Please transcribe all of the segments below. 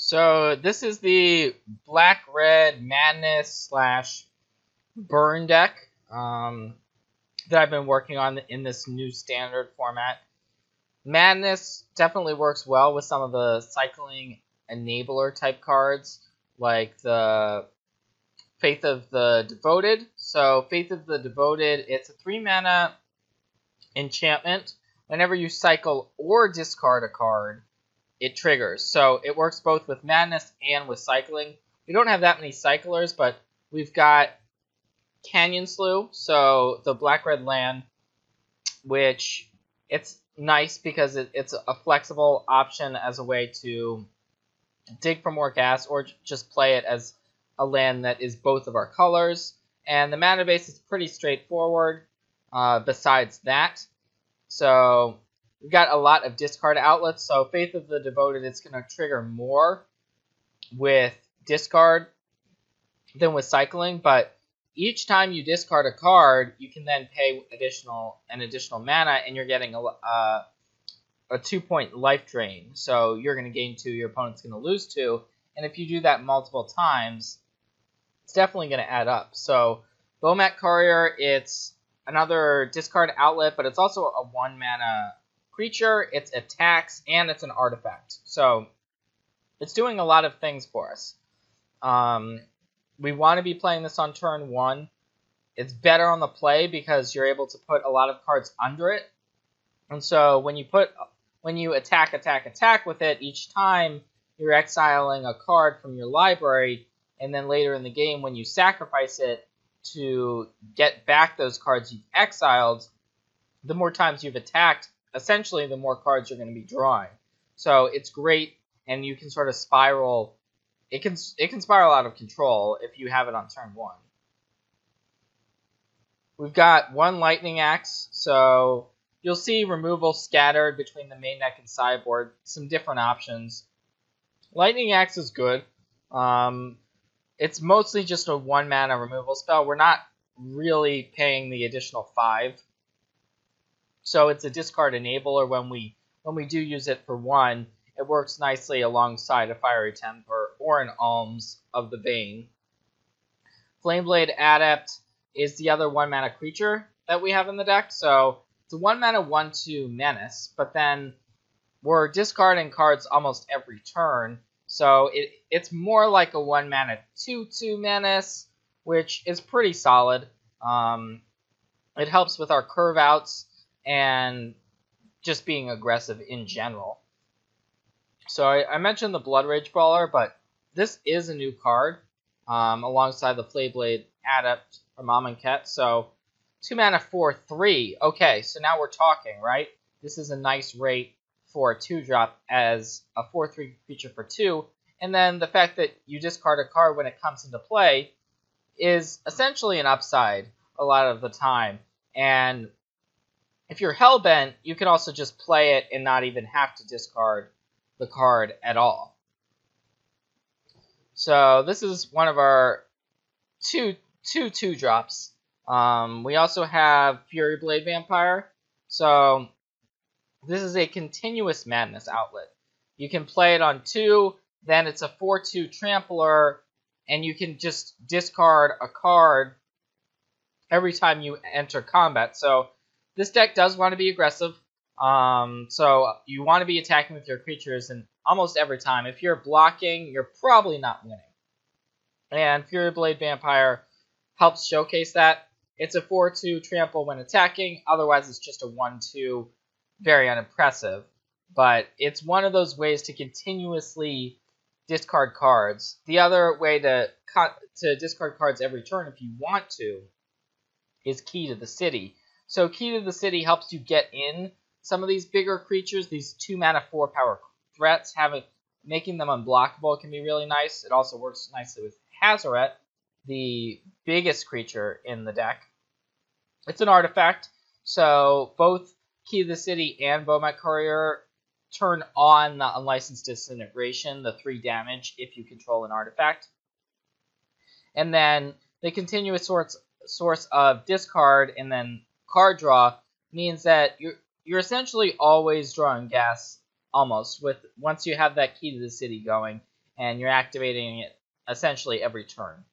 So this is the Black-Red Madness slash Burn deck that I've been working on in this new standard format. Madness definitely works well with some of the cycling enabler type cards, like the Faith of the Devoted. So Faith of the Devoted, it's a 3-mana enchantment. Whenever you cycle or discard a card, it triggers. So it works both with Madness and with cycling. We don't have that many cyclers, but we've got Canyon Slough, so the black-red land, which it's nice because it's a flexible option as a way to dig for more gas or just play it as a land that is both of our colors. And the mana base is pretty straightforward besides that. So we've got a lot of discard outlets. So Faith of the Devoted, it's going to trigger more with discard than with cycling. But each time you discard a card, you can then pay an additional mana, and you're getting a 2-point life drain. So you're going to gain 2, your opponent's going to lose 2. And if you do that multiple times, it's definitely going to add up. So Bomat Courier, it's another discard outlet, but it's also a 1-mana creature. It's attacks, and it's an artifact. So it's doing a lot of things for us. We want to be playing this on turn 1. It's better on the play because you're able to put a lot of cards under it. And so when you attack with it, each time you're exiling a card from your library, and then later in the game when you sacrifice it to get back those cards you've exiled, the more times you've attacked, essentially the more cards you're going to be drawing. So it's great, and you can sort of spiral. It can spiral out of control if you have it on turn 1. We've got 1 Lightning Axe, so you'll see removal scattered between the main deck and sideboard, some different options. Lightning Axe is good. It's mostly just a 1-mana removal spell. We're not really paying the additional 5. So it's a discard enabler when we do use it for 1. It works nicely alongside a Fiery Temper or an Alms of the Vein. Flameblade Adept is the other 1-mana creature that we have in the deck. So it's a 1-mana 1/2 menace, but then we're discarding cards almost every turn. So it's more like a 1-mana 2/2 menace, which is pretty solid. It helps with our curve outs and just being aggressive in general. So I mentioned the Blood Rage Brawler, but this is a new card alongside the Flayblade Adept from Amonkhet. So 2-mana 4/3. Okay, so now we're talking, right? This is a nice rate for a 2-drop as a 4/3 creature for 2. And then the fact that you discard a card when it comes into play is essentially an upside a lot of the time. And if you're hellbent, you can also just play it and not even have to discard the card at all. So this is one of our two 2-drops. We also have Fury Blade Vampire. So this is a continuous madness outlet. You can play it on 2, then it's a 4/2 trampler, and you can just discard a card every time you enter combat. So this deck does want to be aggressive. So you want to be attacking with your creatures, and almost every time. If you're blocking, you're probably not winning. And Fury Blade Vampire helps showcase that. It's a 4/2 trample when attacking. Otherwise, it's just a 1/2, very unimpressive. But it's one of those ways to continuously discard cards. The other way to discard cards every turn, if you want to, is Key to the City. So Key to the City helps you get in some of these bigger creatures, these 2-mana 4-power threats. Making them unblockable can be really nice. It also works nicely with Hazoret, the biggest creature in the deck. It's an artifact, so both Key to the City and Bomat Courier turn on the Unlicensed Disintegration, the 3 damage, if you control an artifact. And then the continuous source of discard and then card draw means that you're essentially always drawing gas, almost, once you have that Key to the City going. and you're activating it essentially every turn.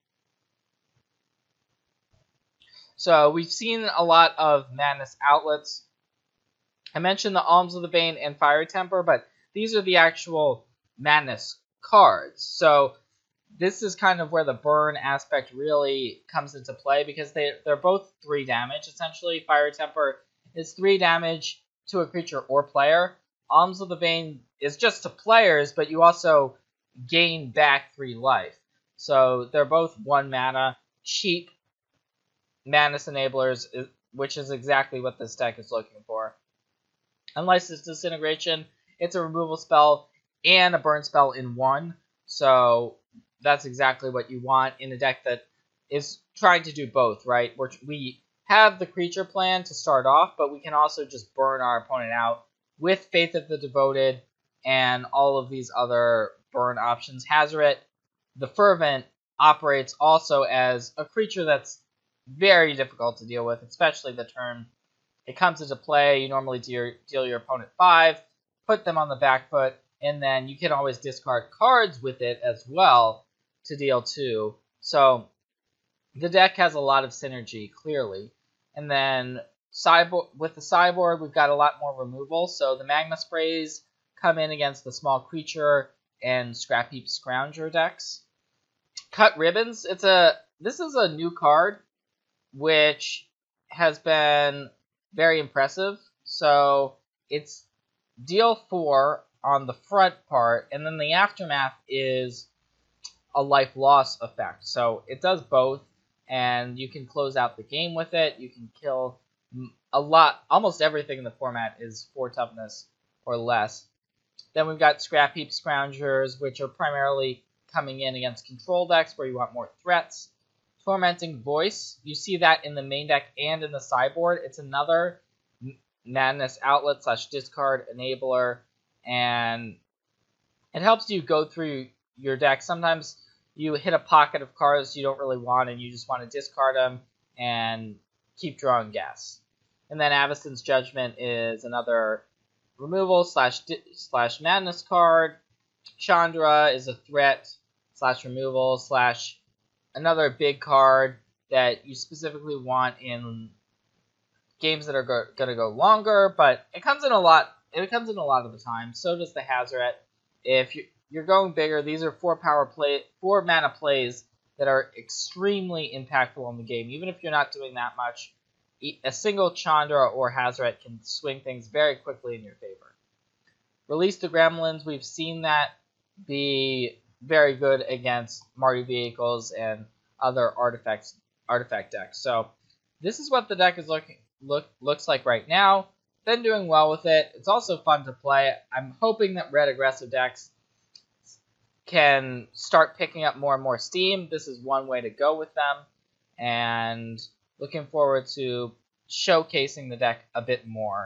So we've seen a lot of Madness outlets. I mentioned the Alms of the Vein and Fiery Temper, but these are the actual Madness cards. So this is kind of where the burn aspect really comes into play, because they're both 3 damage, essentially. Fiery Temper is 3 damage to a creature or player. Alms of the Vein is just to players, but you also gain back 3 life. So they're both 1 mana, cheap Madness enablers, which is exactly what this deck is looking for. Unlicensed Disintegration, it's a removal spell and a burn spell in 1, so that's exactly what you want in a deck that is trying to do both, right? We have the creature plan to start off, but we can also just burn our opponent out with Faith of the Devoted and all of these other burn options. Hazoret, the Fervent, operates also as a creature that's very difficult to deal with, especially the turn it comes into play. You normally deal your opponent 5, put them on the back foot, and then you can always discard cards with it as well to deal 2. So the deck has a lot of synergy, clearly. And then with the sideboard, we've got a lot more removal. So the Magma Sprays come in against the small creature and Scrap Heap Scrounger decks. Cut Ribbons, this is a new card, which has been very impressive. So it's deal 4 on the front part, and then the aftermath is a life loss effect. So it does both, and you can close out the game with it. You can kill almost everything in the format is 4 toughness or less. Then we've got Scrap Heap Scroungers, which are primarily coming in against control decks where you want more threats. Tormenting Voice, you see that in the main deck and in the sideboard. It's another Madness outlet / discard enabler, and it helps you go through your deck. Sometimes you hit a pocket of cards you don't really want, and you just want to discard them and keep drawing gas. And then Avacyn's Judgment is another removal / Madness card. Chandra is a threat / removal / another big card that you specifically want in games that are going to go longer, but it comes in a lot. It comes in a lot of the time. So does the Hazoret. If you're going bigger, these are 4 mana plays that are extremely impactful in the game. Even if you're not doing that much, a single Chandra or Hazoret can swing things very quickly in your favor. Release the Gremlins. We've seen that be very good against Mardu Vehicles and other artifact decks. So this is what the deck is looks like right now. Been doing well with it. It's also fun to play. I'm hoping that red aggressive decks can start picking up more and more steam. This is one way to go with them, and looking forward to showcasing the deck a bit more.